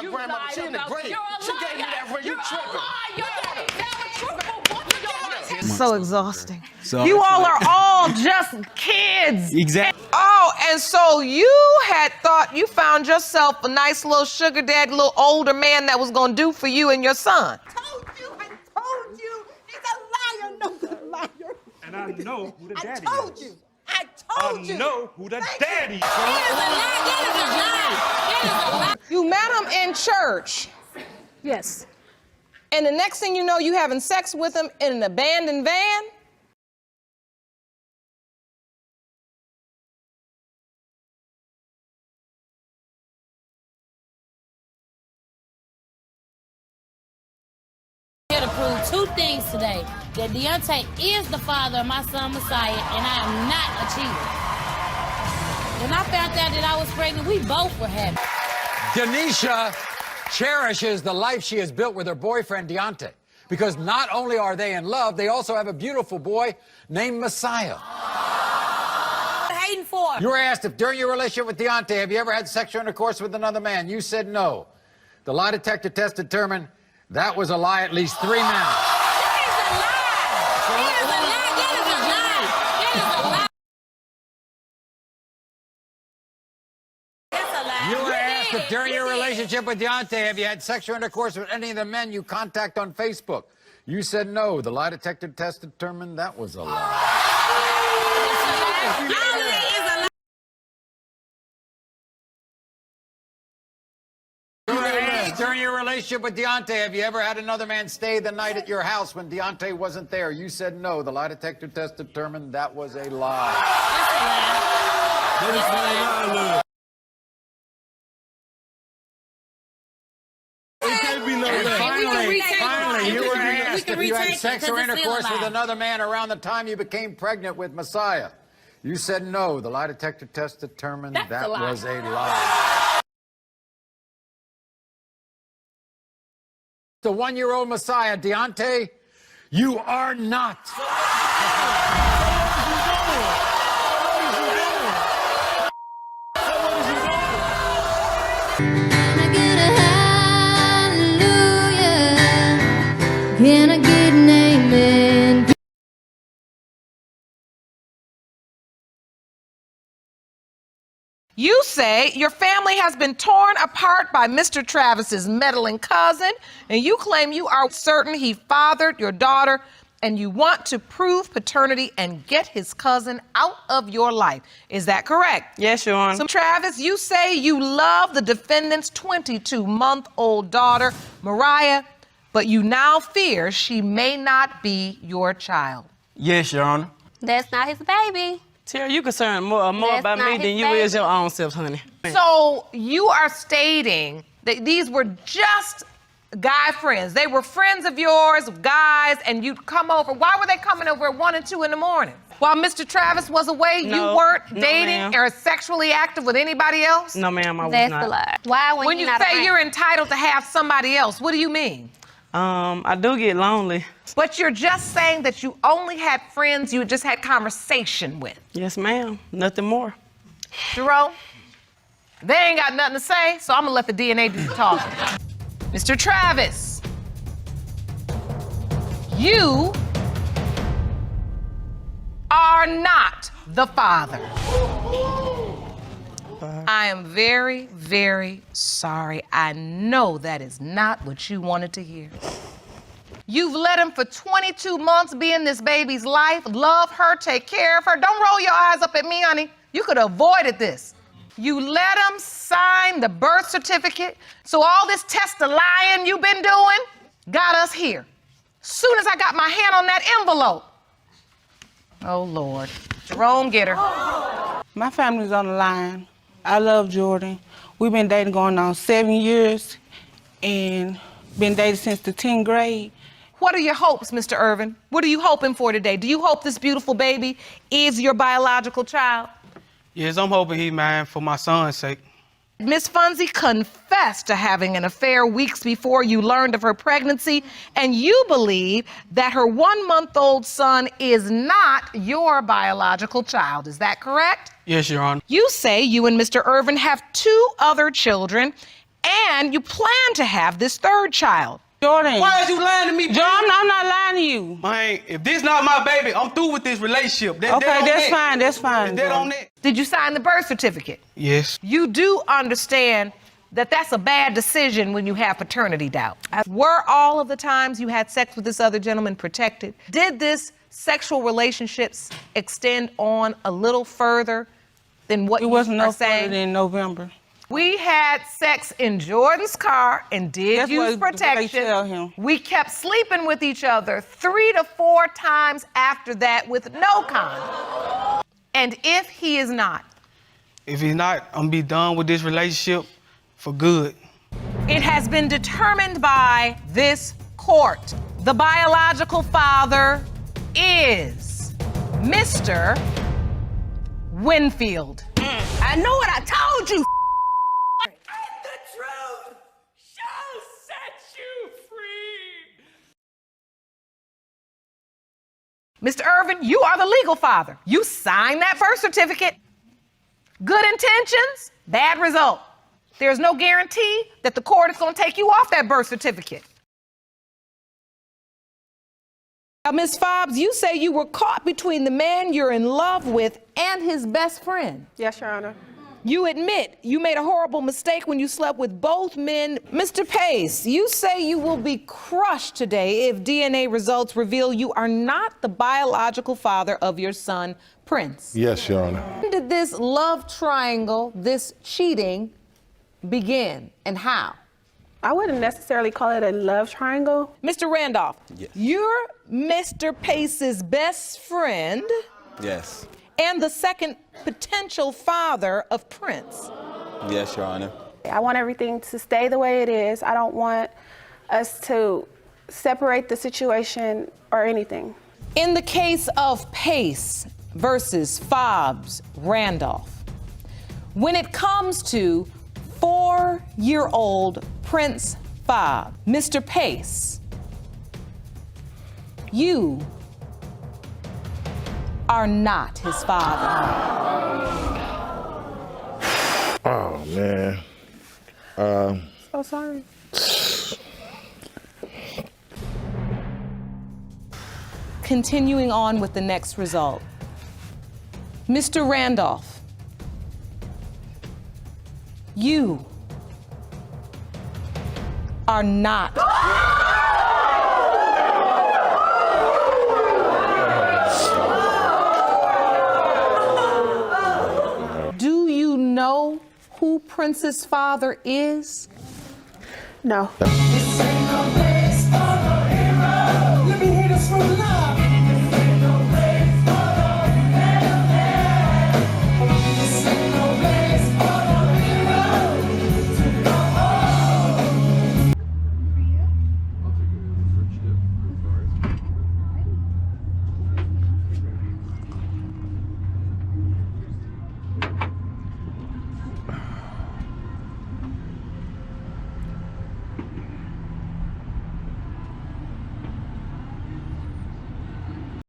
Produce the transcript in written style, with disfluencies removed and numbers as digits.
my grandmother. She in the grave. She gave me that when you tripping. It's so exhausting. You all are all just kids. Exactly. Oh, and so you had thought you found yourself a nice little sugar daddy, little older man that was gonna do for you and your son. I told you. He's a liar, no good liar. And I know who the daddy I told you. I told you. I know who the daddy is. You met him in church. Yes. And the next thing you know, you having sex with him in an abandoned van? Here to prove two things today. That Deontay is the father of my son Messiah, and I am not a cheater. When I found out that I was pregnant, we both were happy. Denisha cherishes the life she has built with her boyfriend, Deontay. Because not only are they in love, they also have a beautiful boy named Messiah. Hating for him. You were asked if during your relationship with Deontay, have you ever had sexual intercourse with another man? You said no. The lie detector test determined that was a lie at least 3 men. If during your relationship with Deontay, have you had sexual intercourse with any of the men you contact on Facebook? You said no. The lie detector test determined that was a lie. During your relationship with Deontay, have you ever had another man stay the night at your house when Deontay wasn't there? You said no. The lie detector test determined that was a lie. Finally, you were asked if you had sex or intercourse with another man around the time you became pregnant with Messiah. You said no. The lie detector test determined that was a lie. The 1-year-old Messiah, Deontay, you are not. Can I get an amen? You say your family has been torn apart by Mr. Travis's meddling cousin, and you claim you are certain he fathered your daughter, and you want to prove paternity and get his cousin out of your life. Is that correct? Yes, Your Honor. So, Travis, you say you love the defendant's 22-month-old daughter, Mariah, but you now fear she may not be your child. Yes, Your Honor. That's not his baby. Terry, you concerned more about me than you is your own self, honey. So you are stating that these were just guy friends. They were friends of yours, guys, and you'd come over. Why were they coming over at 1 and 2 in the morning? While Mr. Travis was away, you weren't dating or sexually active with anybody else? No, ma'am, I was That's not. the lie. Why When you say you're entitled to have somebody else, what do you mean? I do get lonely. But you're just saying that you only had friends you just had conversation with. Yes, ma'am. Nothing more. Jerome, they ain't got nothing to say, so I'm gonna let the DNA do the talking. Mr. Travis, you are not the father. I am very, very sorry. I know that is not what you wanted to hear. You've let him for 22 months be in this baby's life, love her, take care of her. Don't roll your eyes up at me, honey. You could have avoided this. You let him sign the birth certificate, so all this test of lying you've been doing got us here. Soon as I got my hand on that envelope. Oh, Lord. Jerome, get her. My family's on the line. I love Jordan. We've been dating going on 7 years and been dating since the 10th grade. What are your hopes, Mr. Irvin? What are you hoping for today? Do you hope this beautiful baby is your biological child? Yes, I'm hoping he's mine for my son's sake. Miss Funzie confessed to having an affair weeks before you learned of her pregnancy, and you believe that her 1-month-old son is not your biological child. Is that correct? Yes, Your Honor. You say you and Mr. Irvin have 2 other children, And you plan to have this third child. Jordan. Why is you lying to me, Jordan, I'm not lying to you. Man, if this not my baby, I'm through with this relationship. Okay, that's fine. That on it. Did you sign the birth certificate? Yes. You do understand that that's a bad decision when you have paternity doubt. Were all of the times you had sex with this other gentleman protected? Did this sexual relationships extend on a little further than what you are saying? It wasn't no further than November. We had sex in Jordan's car and did use protection. Tell him. We kept sleeping with each other 3 to 4 times after that with no condom. And if he is not? If he's not, I'm gonna be done with this relationship for good. It has been determined by this court. The biological father is Mr. Winfield. I know what I told you. And the truth shall set you free. Mr. Irvin, you are the legal father. You signed that birth certificate. Good intentions, bad result. There's no guarantee that the court is going to take you off that birth certificate. Now, Ms. Fobbs, you say you were caught between the man you're in love with and his best friend. Yes, Your Honor. You admit you made a horrible mistake when you slept with both men. Mr. Pace, you say you will be crushed today if DNA results reveal you are not the biological father of your son, Prince. Yes, Your Honor. When did this love triangle, this cheating, begin and how? I wouldn't necessarily call it a love triangle. Mr. Randolph, Yes. you're Mr. Pace's best friend Yes. and the second potential father of Prince. Yes, Your Honor. I want everything to stay the way it is. I don't want us to separate the situation or anything. In the case of Pace versus Fobbs Randolph, when it comes to 4-year-old Prince Fobbs, Mr. Pace, you are not his father. Oh, man. So sorry. Continuing on with the next result. Mr. Randolph, you are not. Do you know who Prince's father is? No. Let me hear this from love.